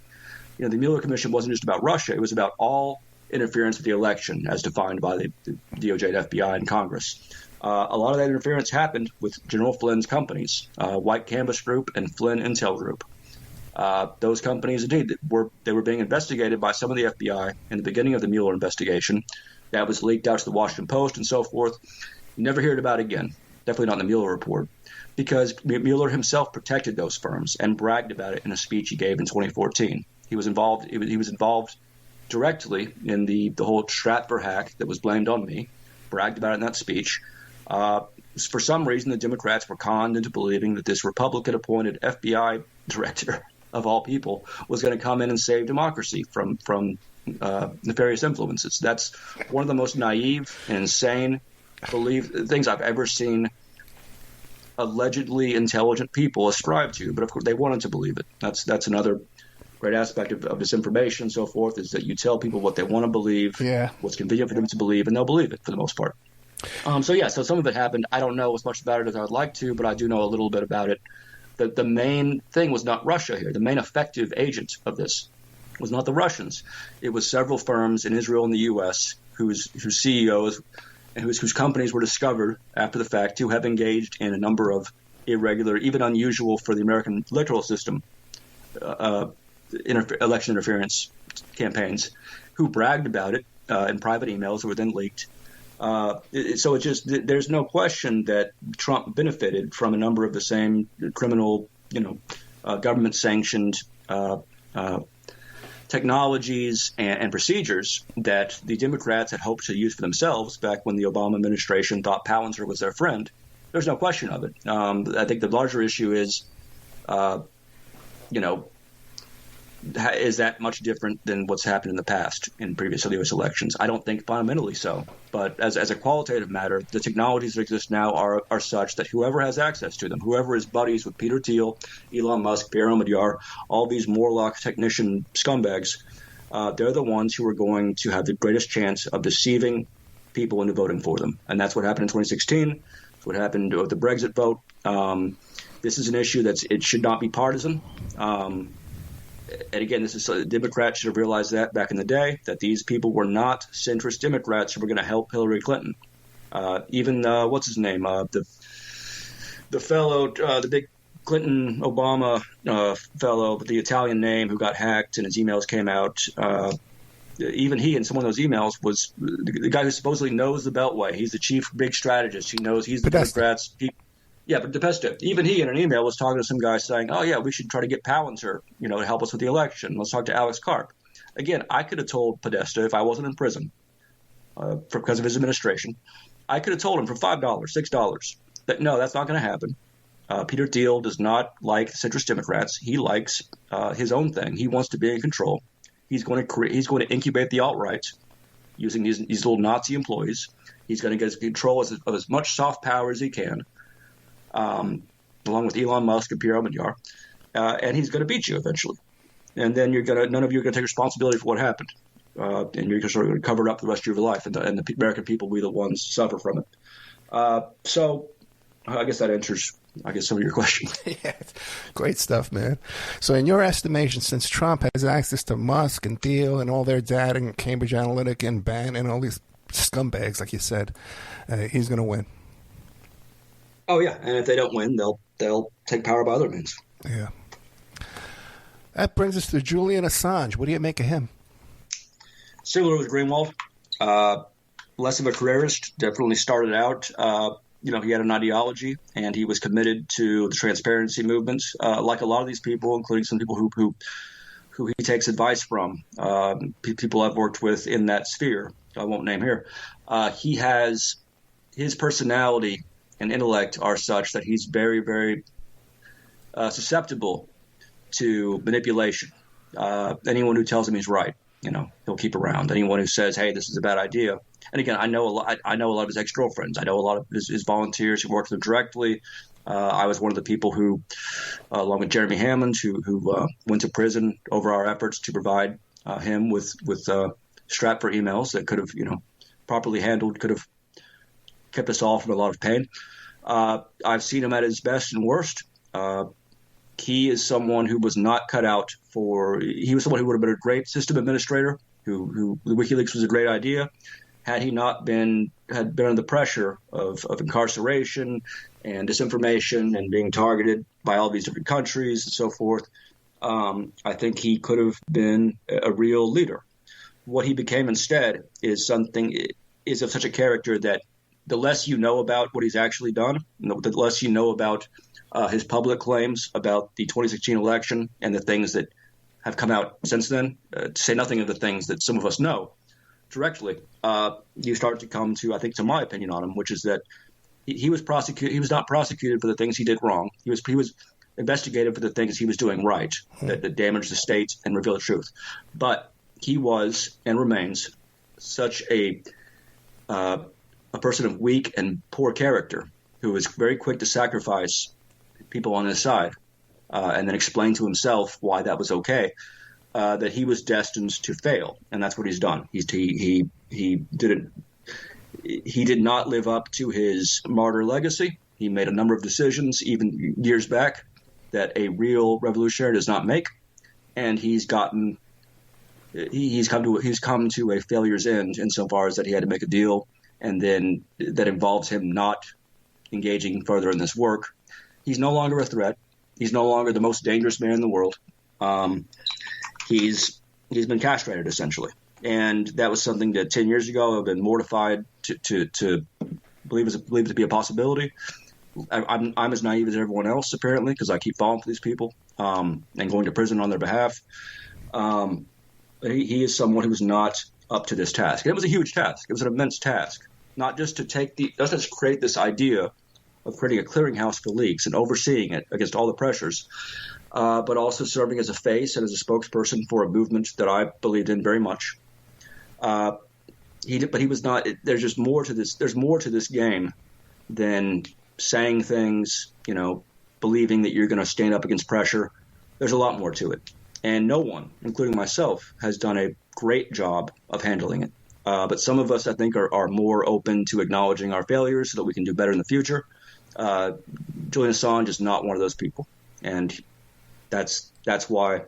Mueller Commission wasn't just about Russia; it was about all interference with the election as defined by the DOJ and FBI and Congress. A lot of that interference happened with General Flynn's companies, White Canvas Group and Flynn Intel Group. Those companies, indeed, were being investigated by some of the FBI in the beginning of the Mueller investigation. That was leaked out to the Washington Post and so forth. You never hear it about again. Definitely not in the Mueller report, because Mueller himself protected those firms and bragged about it in a speech he gave in 2014. He was involved. He was involved directly in the whole Stratfor hack that was blamed on me. Bragged about it in that speech. For some reason, the Democrats were conned into believing that this Republican-appointed FBI director, of all people, was going to come in and save democracy from nefarious influences. That's one of the most naive and insane things I've ever seen allegedly intelligent people ascribe to. But of course, they wanted to believe it. That's another great aspect of disinformation and so forth, is that you tell people what they want to believe, what's convenient for them to believe, and they'll believe it for the most part. So some of it happened. I don't know as much about it as I would like to, but I do know a little bit about it. The main thing was not Russia here. The main effective agent of this was not the Russians. It was several firms in Israel and the U.S. whose CEOs and whose companies were discovered after the fact to have engaged in a number of irregular, even unusual for the American electoral system, election interference campaigns, who bragged about it in private emails that were then leaked. There's no question that Trump benefited from a number of the same criminal, government-sanctioned technologies and procedures that the Democrats had hoped to use for themselves back when the Obama administration thought Palantir was their friend. There's no question of it. I think the larger issue is, is that much different than what's happened in the past in previous U.S. elections? I don't think fundamentally so. But as a qualitative matter, the technologies that exist now are such that whoever has access to them, whoever is buddies with Peter Thiel, Elon Musk, Pierre Omidyar, all these Morlock technician scumbags, they're the ones who are going to have the greatest chance of deceiving people into voting for them. And that's what happened in 2016. That's what happened with the Brexit vote. This is an issue it should not be partisan. And again, Democrats should have realized that back in the day, that these people were not centrist Democrats who were going to help Hillary Clinton. Even what's his name? The fellow, the big Clinton Obama fellow with the Italian name who got hacked and his emails came out. Even he, in some of those emails, was the guy who supposedly knows the Beltway. He's the chief big strategist. He knows he's the Democrats. Yeah, but DePesta, even he in an email was talking to some guy saying, oh, yeah, we should try to get Palantir, to help us with the election. Let's talk to Alex Karp. Again, I could have told Podesta, if I wasn't in prison because of his administration, I could have told him for $5, $6 that, no, that's not going to happen. Peter Thiel does not like centrist Democrats. He likes his own thing. He wants to be in control. He's going to incubate the alt-right using these little Nazi employees. He's going to get control of as much soft power as he can. Along with Elon Musk and Pierre Omidyar, and he's going to beat you eventually. And then none of you are going to take responsibility for what happened, and you're sort of going to cover it up the rest of your life, and the American people will be the ones to suffer from it. So I guess that answers, some of your questions. Yeah, great stuff, man. So in your estimation, since Trump has access to Musk and Thiel and all their data and Cambridge Analytica and Bannon and all these scumbags, like you said, he's going to win. Oh yeah, and if they don't win, they'll take power by other means. Yeah. That brings us to Julian Assange. What do you make of him? Similar with Greenwald, less of a careerist. Definitely started out. He had an ideology, and he was committed to the transparency movement. Like a lot of these people, including some people who he takes advice from, people I've worked with in that sphere. I won't name here. He has his personality and intellect are such that he's very, very susceptible to manipulation. Anyone who tells him he's right, he'll keep around. Anyone who says, "Hey, this is a bad idea." And again, I know a lot of his ex-girlfriends. I know a lot of his volunteers who work with him directly. I was one of the people who, along with Jeremy Hammond, who went to prison over our efforts to provide him with Stratfor emails that could have, properly handled, could have kept us all from a lot of pain. I've seen him at his best and worst. He is someone who was not cut out for – he was someone who would have been a great system administrator, who WikiLeaks was a great idea. Had he not been under the pressure of incarceration and disinformation and being targeted by all these different countries and so forth, I think he could have been a real leader. What he became instead is of such a character that the less you know about what he's actually done, the less you know about his public claims about the 2016 election and the things that have come out since then, to say nothing of the things that some of us know directly, you start to come to, I think, to my opinion on him, which is that he was prosecuted. He was not prosecuted for the things he did wrong. He was investigated for the things he was doing right, that damaged the state and revealed the truth. But he was and remains such a person of weak and poor character who was very quick to sacrifice people on his side and then explain to himself why that was okay, that he was destined to fail. And that's what he's done. He did not live up to his martyr legacy. He made a number of decisions, even years back, that a real revolutionary does not make. And he's come to a failure's end insofar as that he had to make a deal, and then that involves him not engaging further in this work. He's no longer a threat. He's no longer the most dangerous man in the world. He's been castrated, essentially. And that was something that 10 years ago I've been mortified to believe it to be a possibility. I'm as naive as everyone else, apparently, because I keep falling for these people and going to prison on their behalf. But he is someone who was not up to this task. And it was a huge task. It was an immense task, not just to create this idea of creating a clearinghouse for leaks and overseeing it against all the pressures, but also serving as a face and as a spokesperson for a movement that I believed in very much. But he was not. There's more to this. There's more to this game than saying things, believing that you're going to stand up against pressure. There's a lot more to it. And no one, including myself, has done a great job of handling it. But some of us, I think, are more open to acknowledging our failures so that we can do better in the future. Julian Assange is not one of those people. And that's why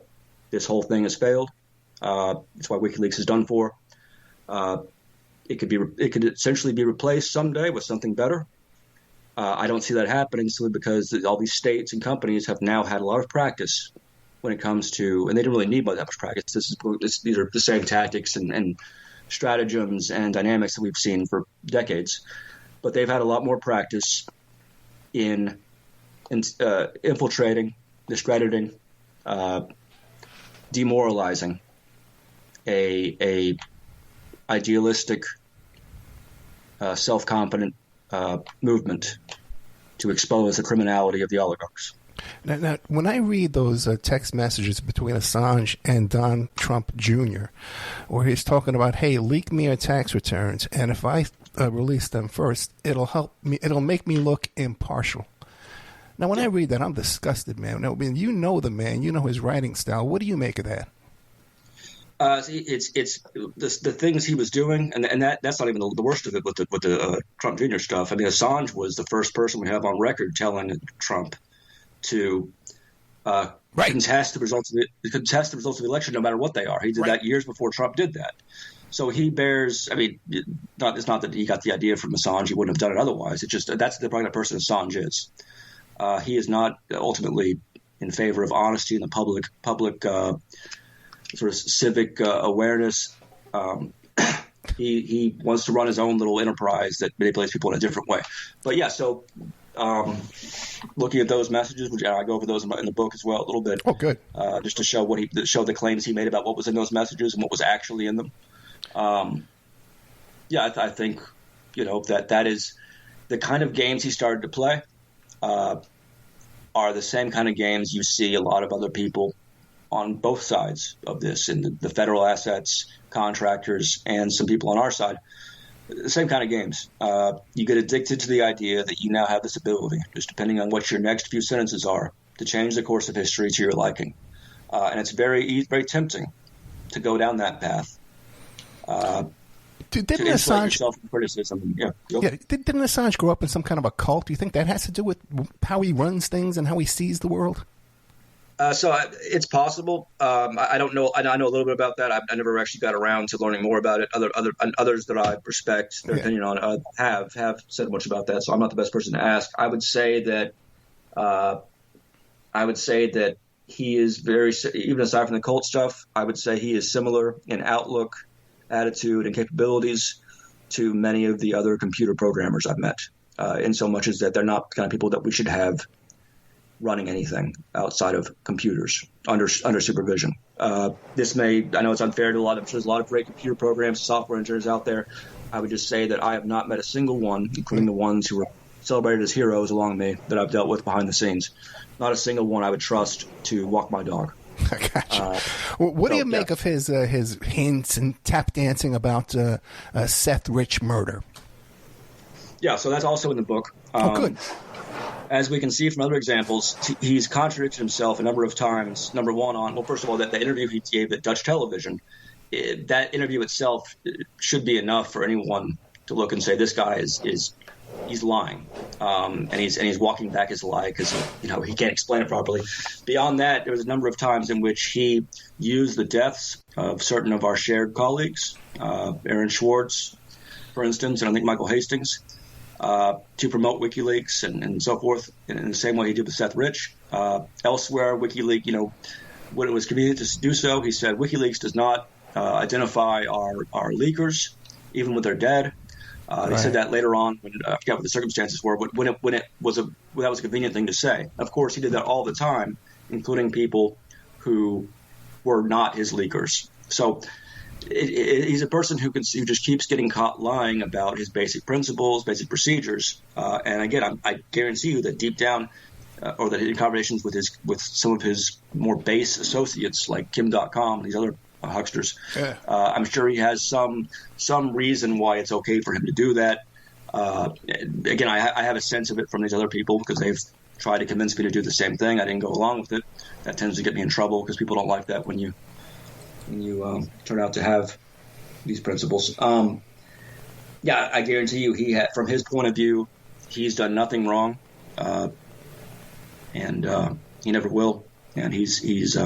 this whole thing has failed. It's why WikiLeaks is done for. It could essentially be replaced someday with something better. I don't see that happening simply because all these states and companies have now had a lot of practice when it comes to, and they didn't really need that much practice. These are the same tactics and stratagems and dynamics that we've seen for decades, but they've had a lot more practice in infiltrating, discrediting, demoralizing a idealistic, self-confident movement to expose the criminality of the oligarchs. Now, when I read those text messages between Assange and Don Trump Jr., where he's talking about, hey, leak me your tax returns, and if I release them first, it'll make me look impartial. Now, when I read that, I'm disgusted, man. I mean, you know the man, you know his writing style. What do you make of that? It's the things he was doing, and that's not even the worst of it with the Trump Jr. stuff. I mean, Assange was the first person we have on record telling Trump to contest the results of the election, no matter what they are. He did that years before Trump did that. So he bears. I mean, it's not that he got the idea from Assange; he wouldn't have done it otherwise. It's just that's the kind of person Assange is. He is not ultimately in favor of honesty in the public sort of civic awareness. He wants to run his own little enterprise that manipulates people in a different way. But yeah, so looking at those messages, which I go over those in the book as well a little bit. Oh, good. Just to show the claims he made about what was in those messages and what was actually in them. I think that is the kind of games he started to play. Are the same kind of games you see a lot of other people on both sides of this, in the federal assets, contractors, and some people on our side. The same kind of games. You get addicted to the idea that you now have this ability, just depending on what your next few sentences are, to change the course of history to your liking. And it's very tempting to go down that path. Didn't Assange self-criticism? Didn't Assange grow up in some kind of a cult? Do you think that has to do with how he runs things and how he sees the world? So it's possible. I don't know. I know a little bit about that. I never actually got around to learning more about it. Others that I respect their opinion on have said much about that. So I'm not the best person to ask. I would say that he is very, even aside from the cult stuff, I would say he is similar in outlook, attitude, and capabilities to many of the other computer programmers I've met, in so much as that they're not the kind of people that we should have running anything outside of computers under supervision. I know it's unfair to there's a lot of great computer programs, software engineers out there. I would just say that I have not met a single one, including the ones who were celebrated as heroes along me, that I've dealt with behind the scenes. Not a single one I would trust to walk my dog. I gotcha. What do you make of his hints and tap dancing about Seth Rich murder? Yeah, so that's also in the book. Good. As we can see from other examples, he's contradicted himself a number of times. Number one, first of all, that the interview he gave at Dutch television, that interview itself should be enough for anyone to look and say this guy he's lying, and he's walking back his lie because he can't explain it properly. Beyond that, there was a number of times in which he used the deaths of certain of our shared colleagues, Aaron Schwartz, for instance, and I think Michael Hastings, to promote WikiLeaks and so forth, in the same way he did with Seth Rich. Elsewhere, WikiLeaks, when it was convenient to do so, he said WikiLeaks does not identify our leakers, even when they're dead. Right. He said that later on, when I forgot what the circumstances were, but when that was a convenient thing to say. Of course, he did that all the time, including people who were not his leakers. So he's a person who just keeps getting caught lying about his basic principles, basic procedures. And again, I guarantee you that deep down, or that in conversations with some of his more base associates like Kim.com, these other hucksters, I'm sure he has some reason why it's okay for him to do that. Again, I have a sense of it from these other people because they've tried to convince me to do the same thing. I didn't go along with it. That tends to get me in trouble because people don't like that when you turn out to have these principles. I guarantee you, from his point of view, he's done nothing wrong, and he never will. And he's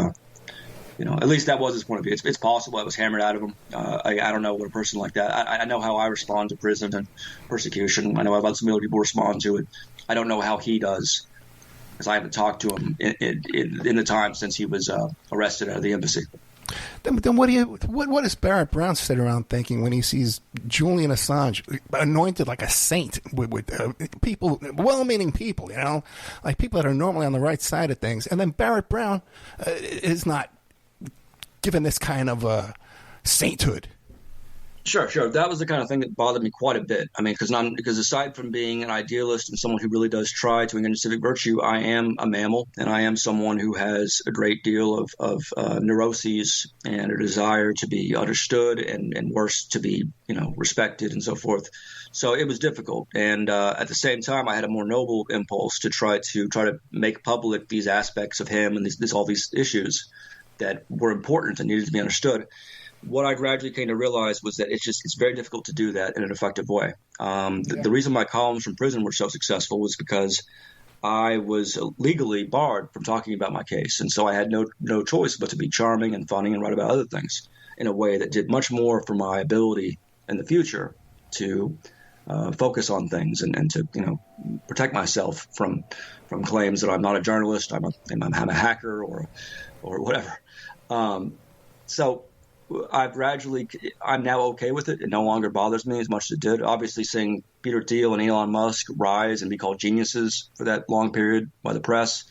at least that was his point of view. It's possible it was hammered out of him. I don't know what a person like that. I know how I respond to prison and persecution. I know how some other people respond to it. I don't know how he does, because I haven't talked to him in the time since he was arrested out of the embassy. Then what does Barrett Brown sit around thinking when he sees Julian Assange anointed like a saint with people, well-meaning people, like people that are normally on the right side of things, and then Barrett Brown is not given this kind of sainthood? Sure. That was the kind of thing that bothered me quite a bit. I mean, because aside from being an idealist and someone who really does try to engage in civic virtue, I am a mammal, and I am someone who has a great deal of neuroses and a desire to be understood and worse, to be respected and so forth. So it was difficult, and at the same time, I had a more noble impulse to try to make public these aspects of him and all these issues that were important and needed to be understood. What I gradually came to realize was that it's very difficult to do that in an effective way. The reason my columns from prison were so successful was because I was legally barred from talking about my case. And so I had no choice but to be charming and funny and write about other things in a way that did much more for my ability in the future to focus on things and to protect myself from claims that I'm not a journalist, I'm a hacker or whatever. So I'm now okay with it. It no longer bothers me as much as it did. Obviously, seeing Peter Thiel and Elon Musk rise and be called geniuses for that long period by the press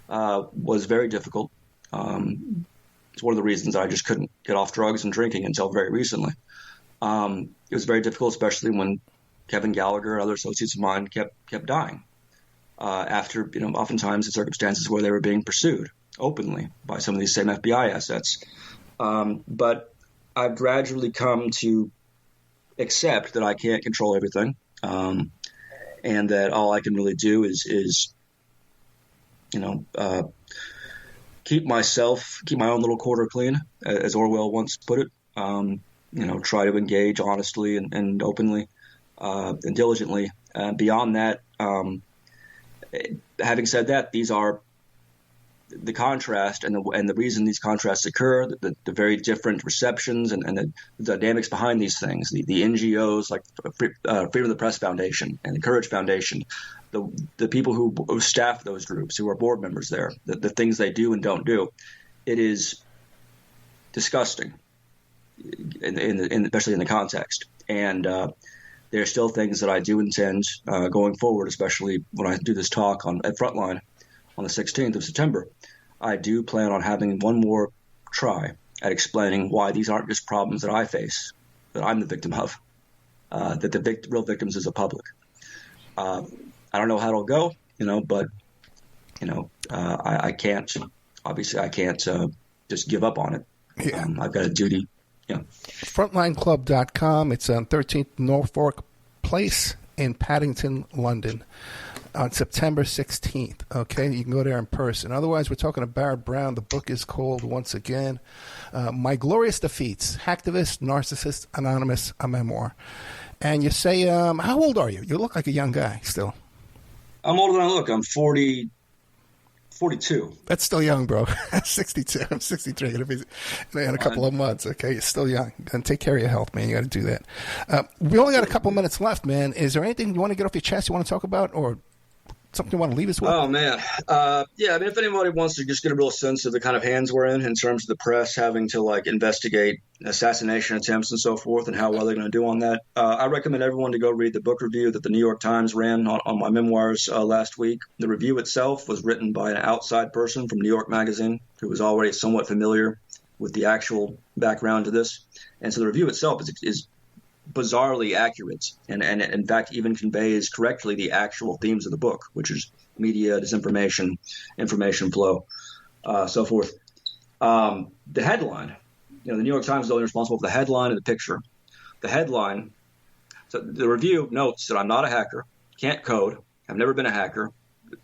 was very difficult. It's one of the reasons I just couldn't get off drugs and drinking until very recently. It was very difficult, especially when Kevin Gallagher and other associates of mine kept dying after, oftentimes in circumstances where they were being pursued openly by some of these same FBI assets. But I've gradually come to accept that I can't control everything, and that all I can really do is keep my own little quarter clean, as Orwell once put it. Try to engage honestly and openly and diligently. Beyond that, having said that, the contrast and the reason these contrasts occur, the very different receptions and the dynamics behind these things, the NGOs like Freedom of the Press Foundation and the Courage Foundation, the people who staff those groups, who are board members there, the things they do and don't do. It is disgusting, especially in the context. And there are still things that I do intend going forward, especially when I do this talk at Frontline on the 16th of September. I do plan on having one more try at explaining why these aren't just problems that I face, that I'm the victim of, that the real victims is the public. I don't know how it'll go, but, I can't, obviously I can't just give up on it. Yeah. I've got a duty. Frontlineclub.com. It's on 13th Norfolk Place in Paddington, London, on September 16th. Okay, you can go there in person. Otherwise, we're talking to Barrett Brown. The book is called, once again, My Glorious Defeats, Hacktivist, Narcissist, Anonymous, a Memoir. And you say, how old are you? You look like a young guy still. I'm older than I look. I'm 42. That's still young, bro. 62. I'm 63 in a couple of months. Okay, you're still young. And take care of your health, man. You got to do that. We only got a couple minutes left, man. Is there anything you want to get off your chest you want to talk about, or something you want to leave us with? Oh, man. Yeah, I mean, if anybody wants to just get a real sense of the kind of hands we're in terms of the press having to, investigate assassination attempts and so forth and how well they're going to do on that, I recommend everyone to go read the book review that the New York Times ran on my memoirs last week. The review itself was written by an outside person from New York Magazine who was already somewhat familiar with the actual background to this. And so the review itself is bizarrely accurate and in fact even conveys correctly the actual themes of the book, which is media, disinformation, information flow, so forth. The headline, the New York Times is only responsible for the headline and the picture. The headline, so the review notes that I'm not a hacker, can't code, I've never been a hacker,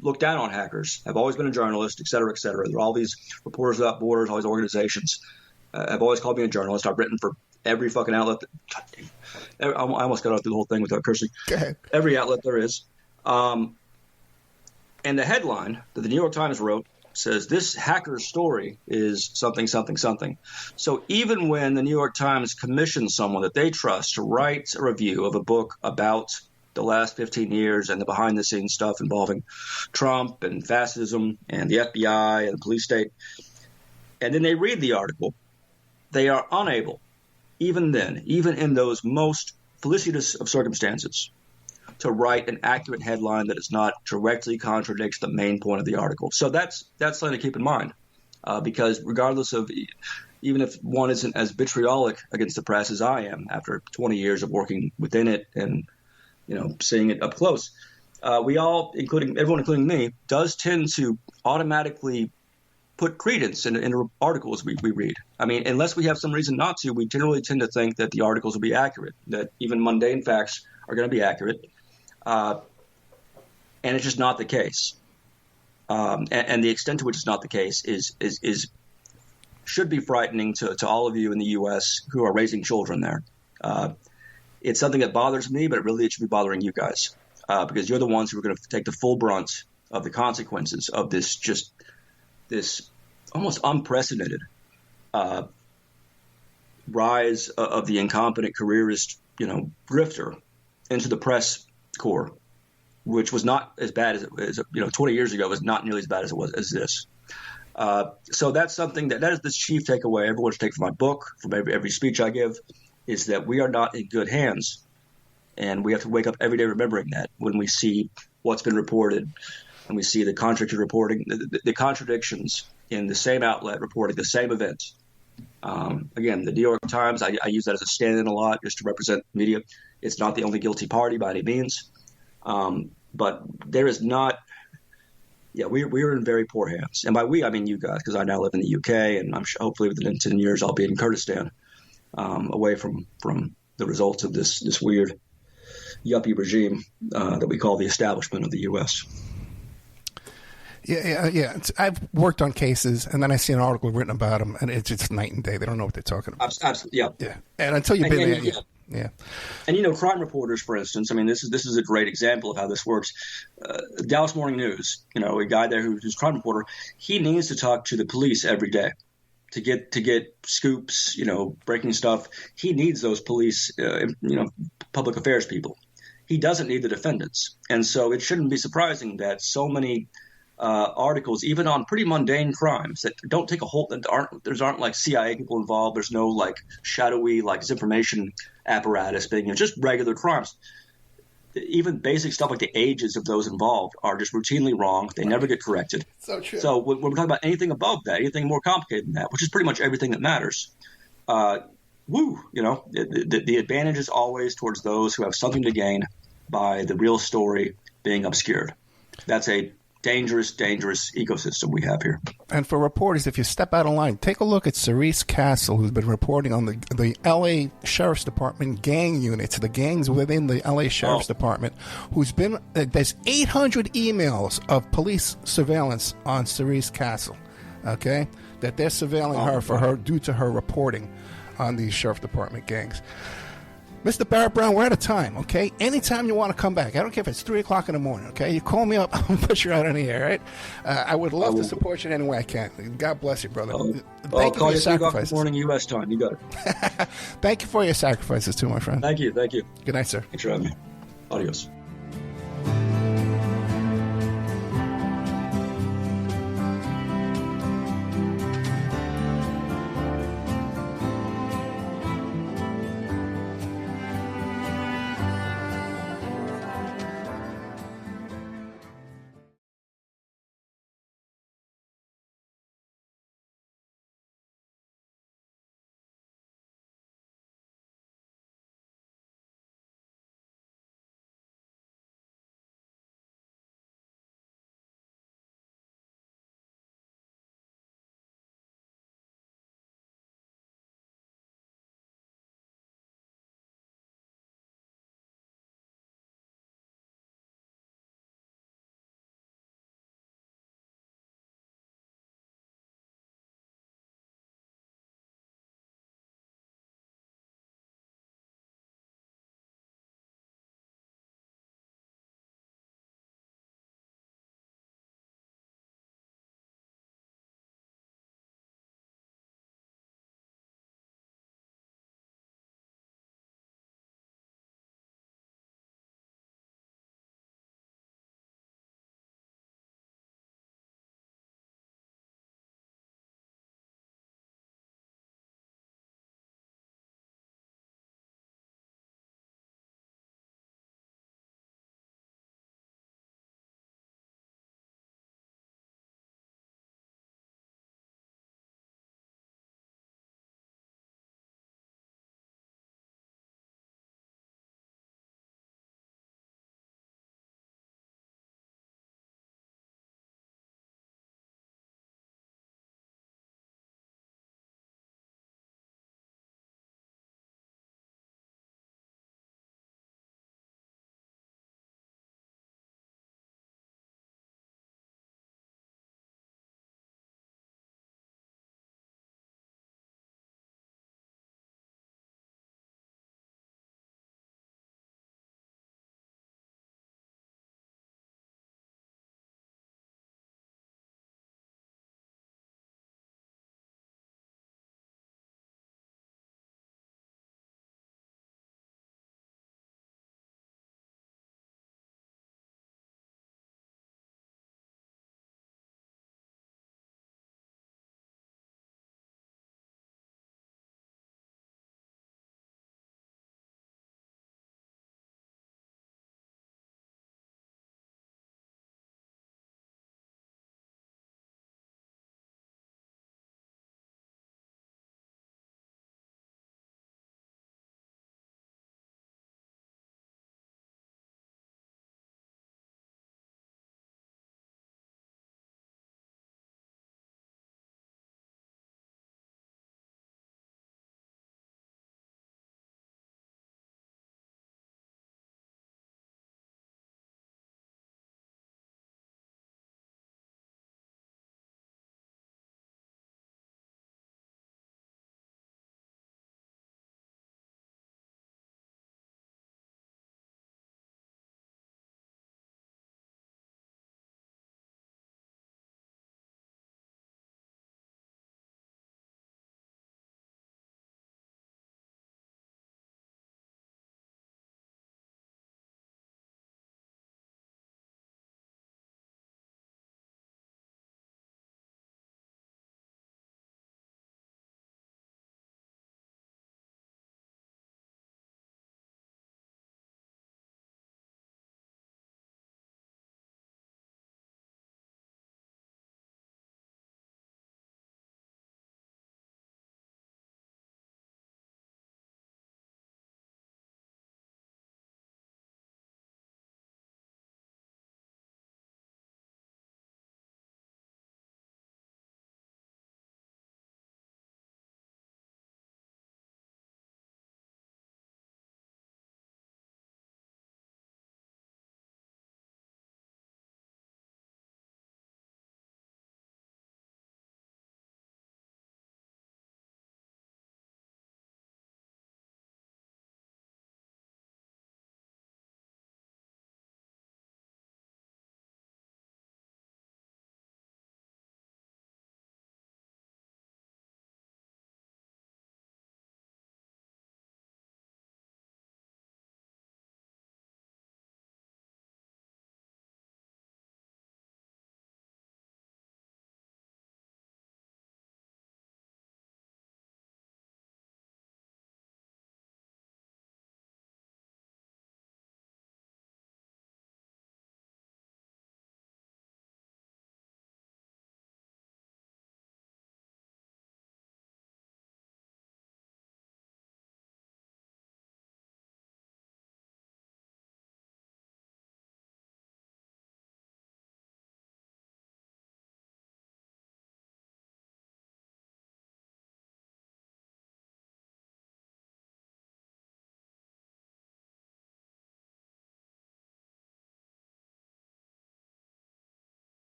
look down on hackers, I've always been a journalist, et cetera, et cetera. There are all these Reporters Without Borders, all these organizations have always called me a journalist. I've written for every fucking outlet. I almost got out through the whole thing without cursing. Go ahead. Every outlet there is. And the headline that the New York Times wrote says, this hacker's story is something, something, something. So even when the New York Times commissions someone that they trust to write a review of a book about the last 15 years and the behind-the-scenes stuff involving Trump and fascism and the FBI and the police state, and then they read the article, they are unable, even then, even in those most felicitous of circumstances, to write an accurate headline that does not directly contradicts the main point of the article. So that's something to keep in mind, because regardless of, even if one isn't as vitriolic against the press as I am after 20 years of working within it and seeing it up close, we all, everyone including me, does tend to automatically put credence in articles we read. I mean, unless we have some reason not to, we generally tend to think that the articles will be accurate, that even mundane facts are going to be accurate. And it's just not the case. And the extent to which it's not the case should be frightening to all of you in the U.S. who are raising children there. It's something that bothers me, but really it should be bothering you guys, because you're the ones who are going to take the full brunt of the consequences of this almost unprecedented rise of the incompetent careerist, grifter into the press corps, which was not as bad as 20 years ago was not nearly as bad as this. So that's something that is the chief takeaway everyone should take from my book, from every speech I give, is that we are not in good hands. And we have to wake up every day remembering that when we see what's been reported and we see the contractor reporting, the contradictions in the same outlet reporting the same event. Again, the New York Times, I use that as a stand-in a lot just to represent media. It's not the only guilty party by any means. But there is not – we're in very poor hands. And by we, I mean you guys, because I now live in the UK, and I'm sure hopefully within 10 years I'll be in Kurdistan, away from the results of this weird yuppie regime that we call the establishment of the U.S. Yeah. I've worked on cases, and then I see an article written about them, and it's just night and day. They don't know what they're talking about. Absolutely, yeah. And until you've been there, Yeah. And, crime reporters, for instance, I mean, this is a great example of how this works. Dallas Morning News, a guy there who's a crime reporter, he needs to talk to the police every day to get scoops, breaking stuff. He needs those police, public affairs people. He doesn't need the defendants. And so it shouldn't be surprising that so many articles, even on pretty mundane crimes that don't take a hold, that aren't like CIA people involved. There's no like shadowy like disinformation apparatus being, just regular crimes. Even basic stuff like the ages of those involved are just routinely wrong. They never get corrected. So true. So when we're talking about anything above that, anything more complicated than that, which is pretty much everything that matters, the advantage is always towards those who have something to gain by the real story being obscured. That's a dangerous ecosystem we have here. And for reporters, if you step out of line, take a look at Cerise Castle, who's been reporting on the L.A. Sheriff's Department gang units, the gangs within the L.A. Sheriff's Department, who's been there's 800 emails of police surveillance on Cerise Castle, okay, that they're surveilling her for her due to her reporting on these Sheriff Department gangs. Mr. Barrett Brown, we're out of time, okay? Anytime you want to come back, I don't care if it's 3 o'clock in the morning, okay? You call me up, I'm going to put you out on the air, right? I would love to support you in any way I can. God bless you, brother. Thank you for your sacrifices. Morning U.S. time, you got it. Thank you for your sacrifices too, my friend. Thank you. Good night, sir. Thanks for having me. Adios.